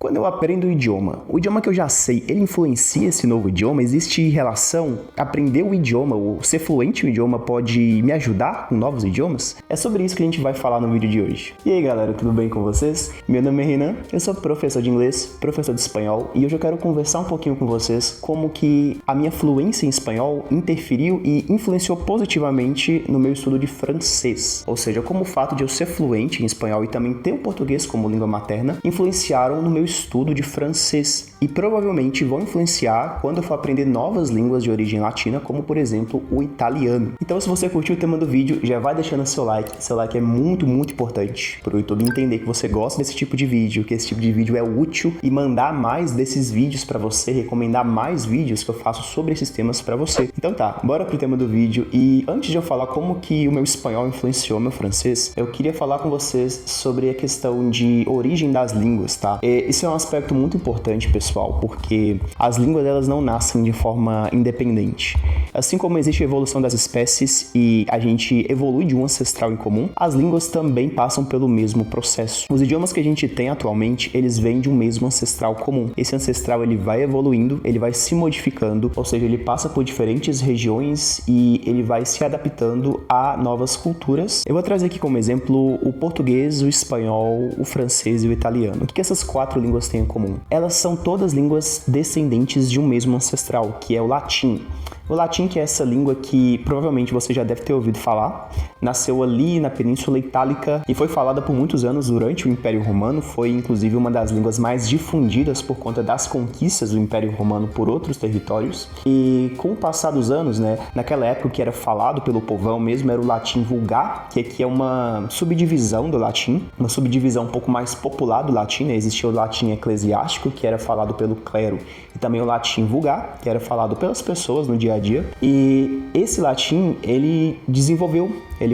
Quando eu aprendo o idioma que eu já sei, ele influencia esse novo idioma? Existe relação? Aprender o idioma, ou ser fluente no idioma pode me ajudar com novos idiomas? É sobre isso que a gente vai falar no vídeo de hoje. E aí galera, tudo bem com vocês? Meu nome é Renan, eu sou professor de inglês, professor de espanhol, e hoje eu quero conversar um pouquinho com vocês como que a minha fluência em espanhol interferiu e influenciou positivamente no meu estudo de francês. Ou seja, como o fato de eu ser fluente em espanhol e também ter o português como língua materna influenciaram no meu estudo de francês e provavelmente vão influenciar quando eu for aprender novas línguas de origem latina, como por exemplo o italiano. Então se você curtiu o tema do vídeo, já vai deixando seu like é muito importante para o YouTube entender que você gosta desse tipo de vídeo, que esse tipo de vídeo é útil e mandar mais desses vídeos para você, recomendar mais vídeos que eu faço sobre esses temas para você. Então tá, bora pro tema do vídeo. E antes de eu falar como que o meu espanhol influenciou meu francês, eu queria falar com vocês sobre a questão de origem das línguas, tá? Esse é um aspecto muito importante, pessoal, porque as línguas elas não nascem de forma independente. Assim como existe a evolução das espécies e a gente evolui de um ancestral em comum, as línguas também passam pelo mesmo processo. Os idiomas que a gente tem atualmente, eles vêm de um mesmo ancestral comum. Esse ancestral ele vai evoluindo, ele vai se modificando, ou seja, ele passa por diferentes regiões e ele vai se adaptando a novas culturas. Eu vou trazer aqui como exemplo o português, o espanhol, o francês e o italiano. O que essas quatro línguas têm em comum? Elas são todas línguas descendentes de um mesmo ancestral, que é o latim. O latim, que é essa língua que provavelmente você já deve ter ouvido falar, nasceu ali na Península Itálica e foi falada por muitos anos durante o Império Romano, foi inclusive uma das línguas mais difundidas por conta das conquistas do Império Romano por outros territórios. E com o passar dos anos, naquela época que era falado pelo povão mesmo, era o latim vulgar, que aqui é uma subdivisão do latim, uma subdivisão um pouco mais popular do latim, Existia o latim eclesiástico, que era falado pelo clero, e também o latim vulgar, que era falado pelas pessoas no dia a dia. E esse latim, ele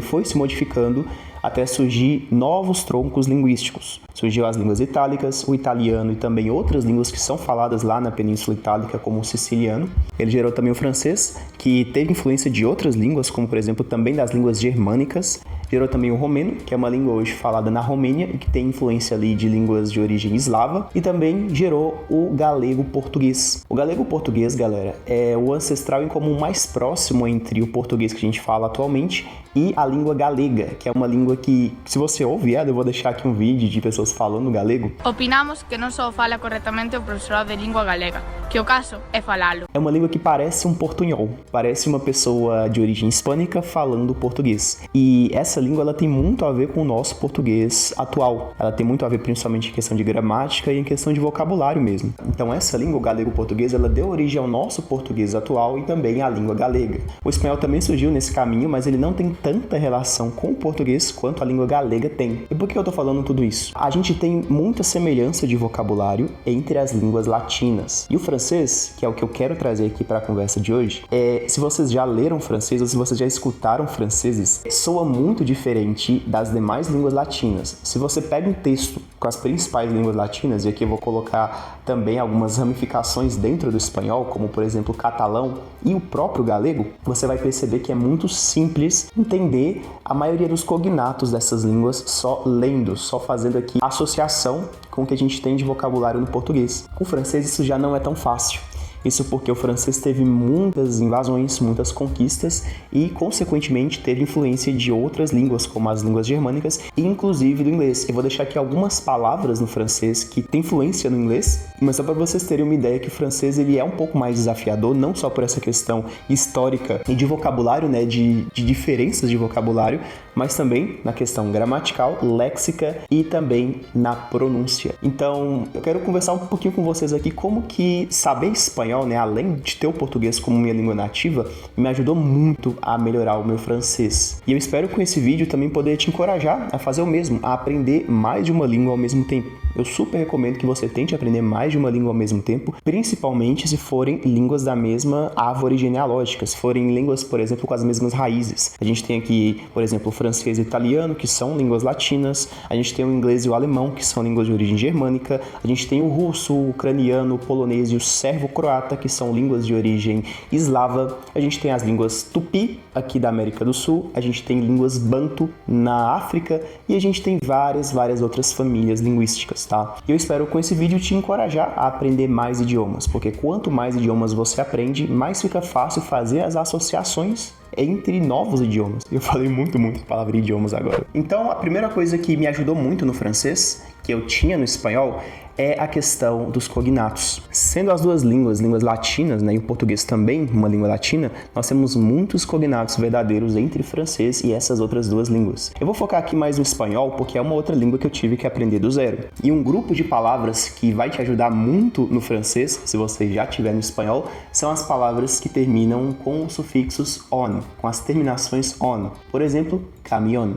foi se modificando até surgir novos troncos linguísticos. Surgiu as línguas itálicas, o italiano e também outras línguas que são faladas lá na Península Itálica, como o siciliano. Ele gerou também o francês, que teve influência de outras línguas, como por exemplo também das línguas germânicas. Gerou também o romeno, que é uma língua hoje falada na Romênia e que tem influência ali de línguas de origem eslava. E também gerou o galego-português. O galego-português, galera, é o ancestral em comum mais próximo entre o português que a gente fala atualmente e a língua galega, que é uma língua que, se você ouvir ela, eu vou deixar aqui um vídeo de pessoas falando galego. Opinamos que não só fala corretamente o professorado de língua galega, que o caso é falá-lo. É uma língua que parece um portunhol, parece uma pessoa de origem hispânica falando português. E essa língua ela tem muito a ver com o nosso português atual. Ela tem muito a ver principalmente em questão de gramática e em questão de vocabulário mesmo. Então essa língua, o galego-português, ela deu origem ao nosso português atual e também à língua galega. O espanhol também surgiu nesse caminho, mas ele não tem tanta relação com o português quanto a língua galega tem. E por que eu tô falando tudo isso? A gente tem muita semelhança de vocabulário entre as línguas latinas. E o francês, que é o que eu quero trazer aqui para a conversa de hoje, se vocês já leram francês ou se vocês já escutaram franceses, soa muito diferente das demais línguas latinas. Se você pega um texto com as principais línguas latinas, e aqui eu vou colocar também algumas ramificações dentro do espanhol, como por exemplo o catalão e o próprio galego, você vai perceber que é muito simples entender a maioria dos cognatos dessas línguas só lendo, só fazendo aqui associação com o que a gente tem de vocabulário no português. Com o francês isso já não é tão fácil. Isso porque o francês teve muitas invasões, muitas conquistas e, consequentemente, teve influência de outras línguas, como as línguas germânicas e, inclusive, do inglês. Eu vou deixar aqui algumas palavras no francês que têm influência no inglês, mas só para vocês terem uma ideia que o francês ele é um pouco mais desafiador, não só por essa questão histórica e de vocabulário, de diferenças de vocabulário, mas também na questão gramatical, léxica e também na pronúncia. Então, eu quero conversar um pouquinho com vocês aqui como que saber espanhol, além de ter o português como minha língua nativa, me ajudou muito a melhorar o meu francês. E eu espero com esse vídeo também poder te encorajar a fazer o mesmo, a aprender mais de uma língua ao mesmo tempo. Eu super recomendo que você tente aprender mais de uma língua ao mesmo tempo, principalmente se forem línguas da mesma árvore genealógica, se forem línguas, por exemplo, com as mesmas raízes. A gente tem aqui, por exemplo, o francês e o italiano, que são línguas latinas, a gente tem o inglês e o alemão, que são línguas de origem germânica, a gente tem o russo, o ucraniano, o polonês e o servo-croata, croata, que são línguas de origem eslava. A gente tem as línguas tupi, aqui da América do Sul. A gente tem línguas bantu na África. E a gente tem várias outras famílias linguísticas, tá? E eu espero com esse vídeo te encorajar a aprender mais idiomas, porque quanto mais idiomas você aprende, mais fica fácil fazer as associações entre novos idiomas. Eu falei muito a palavra idiomas agora. Então, a primeira coisa que me ajudou muito no francês, que eu tinha no espanhol, é a questão dos cognatos. Sendo as duas línguas latinas, né, e o português também uma língua latina, nós temos muitos cognatos verdadeiros entre o francês e essas outras duas línguas. Eu vou focar aqui mais no espanhol, porque é uma outra língua que eu tive que aprender do zero. E um grupo de palavras que vai te ajudar muito no francês, se você já tiver no espanhol, são as palavras que terminam com os sufixos on, com as terminações on. Por exemplo, camion,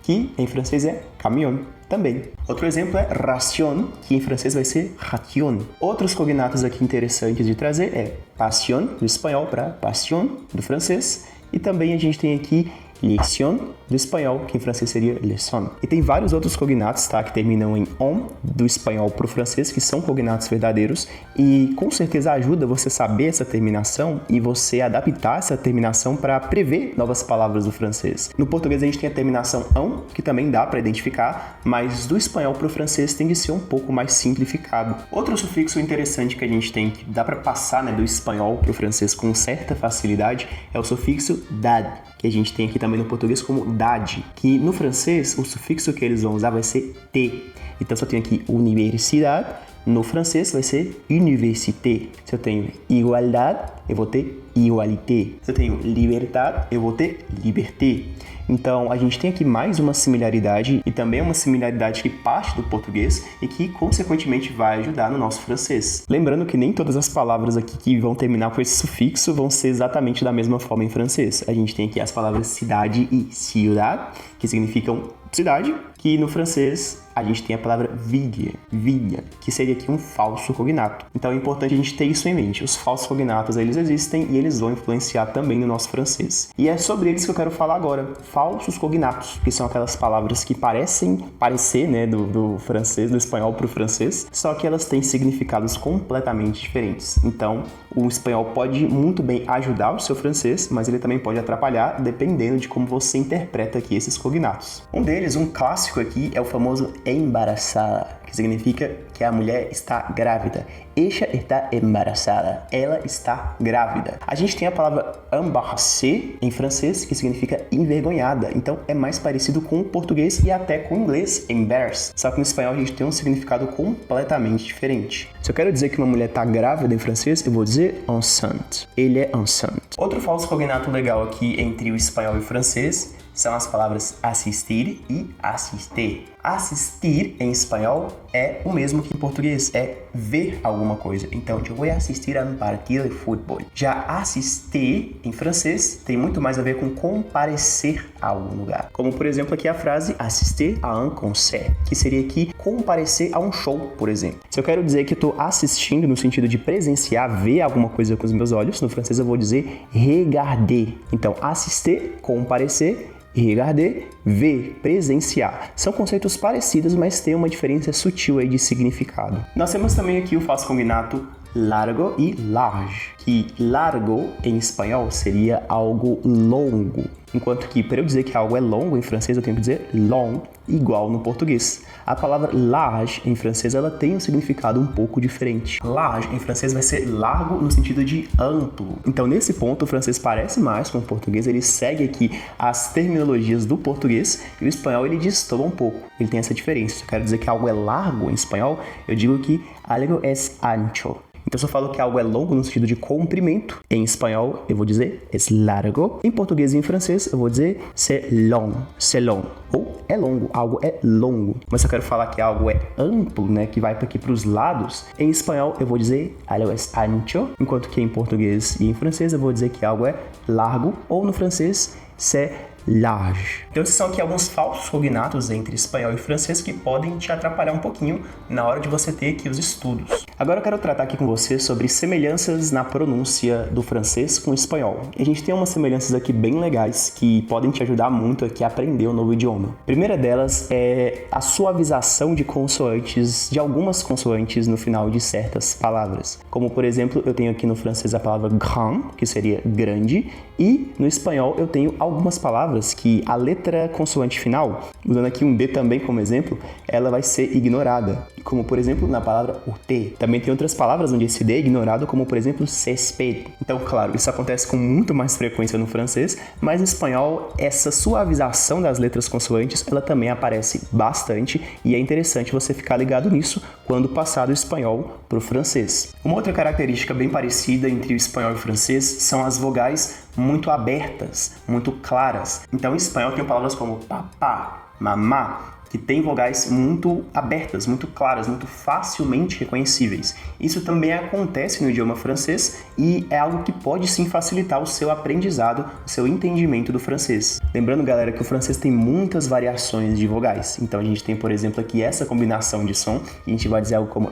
que em francês é camion também. Outro exemplo é ration, que em francês vai ser ration. Outros cognatos aqui interessantes de trazer é passion, do espanhol, para passion, do francês. E também a gente tem aqui leçon, do espanhol, que em francês seria leçon. E tem vários outros cognatos, tá, que terminam em on, do espanhol para o francês, que são cognatos verdadeiros, e com certeza ajuda você saber essa terminação e você adaptar essa terminação para prever novas palavras do francês. No português a gente tem a terminação on, que também dá para identificar, mas do espanhol para o francês tem que ser um pouco mais simplificado. Outro sufixo interessante que a gente tem, que dá para passar, né, do espanhol para o francês com certa facilidade, é o sufixo dad, que a gente tem aqui também no português como dade, que no francês o sufixo que eles vão usar vai ser t. Então se eu tenho aqui universidade, no francês vai ser université. Se eu tenho igualdade, eu vou ter igualité. Se eu tenho liberdade, eu vou ter liberté. Então, a gente tem aqui mais uma similaridade e também uma similaridade que parte do português e que, consequentemente, vai ajudar no nosso francês. Lembrando que nem todas as palavras aqui que vão terminar com esse sufixo vão ser exatamente da mesma forma em francês. A gente tem aqui as palavras cidade e ciudad, que significam cidade, que no francês a gente tem a palavra ville, que seria aqui um falso cognato. Então é importante a gente ter isso em mente. Os falsos cognatos, eles existem e eles vão influenciar também no nosso francês. E é sobre eles que eu quero falar agora. Falsos cognatos, que são aquelas palavras que parecer, né, do francês, do espanhol para o francês, só que elas têm significados completamente diferentes. Então, o espanhol pode muito bem ajudar o seu francês, mas ele também pode atrapalhar, dependendo de como você interpreta aqui esses cognatos. Um deles, um clássico aqui, é o famoso embarazada, que significa que a mulher está grávida. Ella está embarazada. Ela está grávida. A gente tem a palavra embarrassée em francês, que significa envergonhada. Então é mais parecido com o português e até com o inglês, embarrassed. Só que no espanhol a gente tem um significado completamente diferente. Se eu quero dizer que uma mulher está grávida em francês, eu vou dizer enceinte. Elle est enceinte. Outro falso cognato legal aqui entre o espanhol e o francês são as palavras assistir e assister. Assistir em espanhol é o mesmo que em português, é ver alguma coisa. Então, eu vou assistir a um partido de futebol. Já assistir em francês tem muito mais a ver com comparecer a algum lugar. Como, por exemplo, aqui a frase assister à un concert, que seria aqui comparecer a um show, por exemplo. Se eu quero dizer que eu estou assistindo no sentido de presenciar, ver alguma coisa com os meus olhos, no francês eu vou dizer regarder. Então, assister, comparecer, e regarder, ver, presenciar. São conceitos parecidos, mas tem uma diferença sutil aí de significado. Nós temos também aqui o falso cognato largo e large, que largo em espanhol seria algo longo, enquanto que para eu dizer que algo é longo em francês eu tenho que dizer long, igual no português. A palavra large em francês ela tem um significado um pouco diferente. Large em francês vai ser largo no sentido de amplo. Então nesse ponto o francês parece mais com o português, ele segue aqui as terminologias do português e o espanhol ele destoa um pouco. Ele tem essa diferença. Se eu quero dizer que algo é largo em espanhol, eu digo que algo es ancho. Então, se eu falo que algo é longo no sentido de comprimento, em espanhol eu vou dizer es largo. Em português e em francês eu vou dizer c'est long. Ou é longo, algo é longo. Mas se eu quero falar que algo é amplo, né, que vai aqui para os lados, em espanhol eu vou dizer algo es ancho, enquanto que em português e em francês eu vou dizer que algo é largo, ou no francês c'est large. Então esses são aqui alguns falsos cognatos entre espanhol e francês que podem te atrapalhar um pouquinho na hora de você ter aqui os estudos. Agora eu quero tratar aqui com você sobre semelhanças na pronúncia do francês com o espanhol. E a gente tem umas semelhanças aqui bem legais que podem te ajudar muito aqui a aprender o novo idioma. A primeira delas é a suavização de consoantes, de algumas consoantes no final de certas palavras. Como, por exemplo, eu tenho aqui no francês a palavra grand, que seria grande, e no espanhol eu tenho algumas palavras que a letra consoante final, usando aqui um D também como exemplo, ela vai ser ignorada. Como, por exemplo, na palavra o T. Também tem outras palavras onde esse D é ignorado, como, por exemplo, césped. Então, claro, isso acontece com muito mais frequência no francês, mas no espanhol, essa suavização das letras consoantes, ela também aparece bastante e é interessante você ficar ligado nisso quando passar do espanhol para o francês. Uma outra característica bem parecida entre o espanhol e o francês são as vogais muito abertas, muito claras. Então, em espanhol tem palavras como papá, mamá, que tem vogais muito abertas, muito claras, muito facilmente reconhecíveis. Isso também acontece no idioma francês e é algo que pode sim facilitar o seu aprendizado, o seu entendimento do francês. Lembrando, galera, que o francês tem muitas variações de vogais. Então a gente tem, por exemplo, aqui essa combinação de som, e a gente vai dizer algo como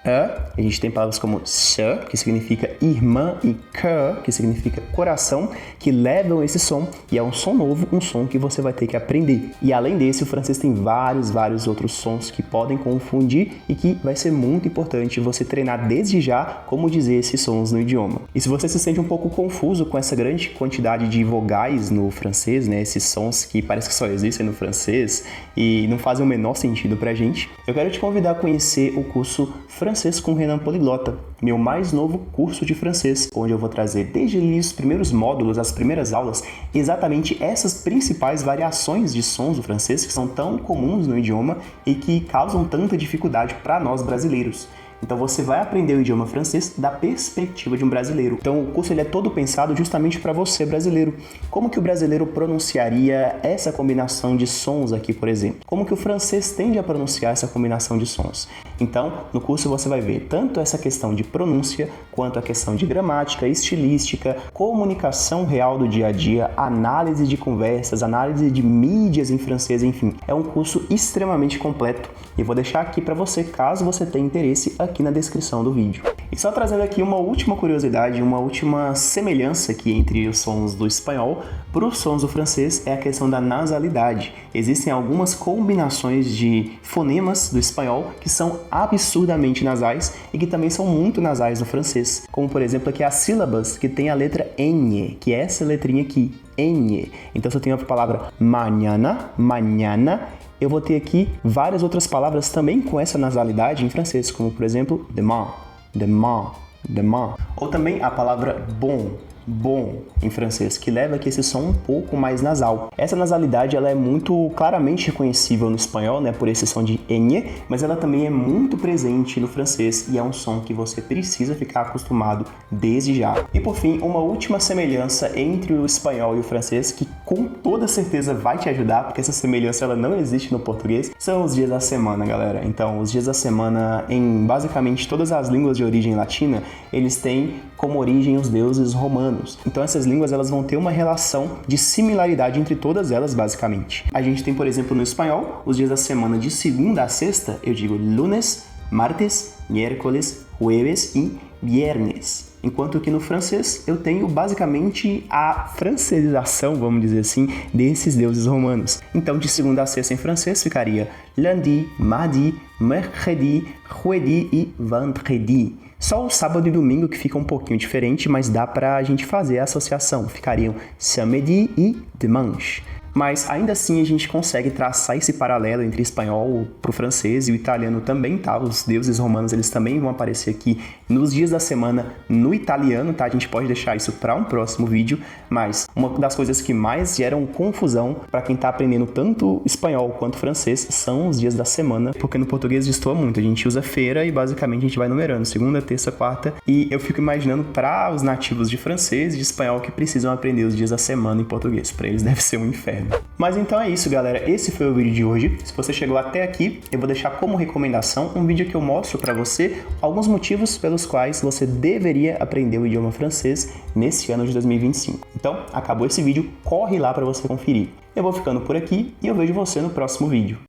a gente tem palavras como se, que significa irmã, e cœur, que significa coração, que levam esse som, e é um som novo, um som que você vai ter que aprender. E além desse, o francês tem vários outros sons que podem confundir e que vai ser muito importante você treinar desde já como dizer esses sons no idioma. E se você se sente um pouco confuso com essa grande quantidade de vogais no francês, né, esses sons que parece que só existem no francês e não fazem o menor sentido pra gente, eu quero te convidar a conhecer o curso Francês com Renan Poliglota, meu mais novo curso de francês, onde eu vou trazer desde ali os primeiros módulos, as primeiras aulas, exatamente essas principais variações de sons do francês que são tão comuns no idioma e que causam tanta dificuldade para nós brasileiros. Então você vai aprender o idioma francês da perspectiva de um brasileiro. Então o curso ele é todo pensado justamente para você, brasileiro. Como que o brasileiro pronunciaria essa combinação de sons aqui, por exemplo? Como que o francês tende a pronunciar essa combinação de sons? Então, no curso você vai ver tanto essa questão de pronúncia, quanto a questão de gramática, estilística, comunicação real do dia a dia, análise de conversas, análise de mídias em francês, enfim. É um curso extremamente completo e vou deixar aqui para você, caso você tenha interesse, aqui na descrição do vídeo. E só trazendo aqui uma última curiosidade, uma última semelhança aqui entre os sons do espanhol para os sons do francês é a questão da nasalidade. Existem algumas combinações de fonemas do espanhol que são absurdamente nasais e que também são muito nasais no francês. Como, por exemplo, aqui as sílabas que tem a letra N, que é essa letrinha aqui, N. Então, se eu tenho a palavra mañana, mañana, eu vou ter aqui várias outras palavras também com essa nasalidade em francês, como, por exemplo, demain, demain, demain. Ou também a palavra bon, bom em francês, que leva aqui esse som um pouco mais nasal. Essa nasalidade ela é muito claramente reconhecível no espanhol, né, por esse som de ñ, mas ela também é muito presente no francês e é um som que você precisa ficar acostumado desde já. E por fim, uma última semelhança entre o espanhol e o francês que com toda certeza vai te ajudar, porque essa semelhança ela não existe no português, são os dias da semana, galera. Então, os dias da semana em basicamente todas as línguas de origem latina, eles têm como origem os deuses romanos. Então essas línguas elas vão ter uma relação de similaridade entre todas elas, basicamente. A gente tem, por exemplo, no espanhol, os dias da semana de segunda a sexta, eu digo lunes, martes, miércoles, jueves e viernes. Enquanto que no francês eu tenho basicamente a francização, vamos dizer assim, desses deuses romanos. Então de segunda a sexta em francês ficaria lundi, mardi, mercredi, jeudi e vendredi. Só o sábado e domingo que fica um pouquinho diferente, mas dá pra gente fazer a associação. Ficariam samedi e dimanche. Mas ainda assim a gente consegue traçar esse paralelo entre espanhol pro francês e o italiano também, tá? Os deuses romanos, eles também vão aparecer aqui nos dias da semana no italiano, tá? A gente pode deixar isso para um próximo vídeo, mas uma das coisas que mais geram confusão para quem tá aprendendo tanto espanhol quanto francês são os dias da semana, porque no português destoa muito. A gente usa feira e basicamente a gente vai numerando segunda, terça, quarta, e eu fico imaginando para os nativos de francês e de espanhol que precisam aprender os dias da semana em português. Para eles deve ser um inferno. Mas então é isso, galera. Esse foi o vídeo de hoje. Se você chegou até aqui, eu vou deixar como recomendação um vídeo que eu mostro para você alguns motivos pelos quais você deveria aprender o idioma francês nesse ano de 2025. Então, acabou esse vídeo, corre lá para você conferir. Eu vou ficando por aqui e eu vejo você no próximo vídeo.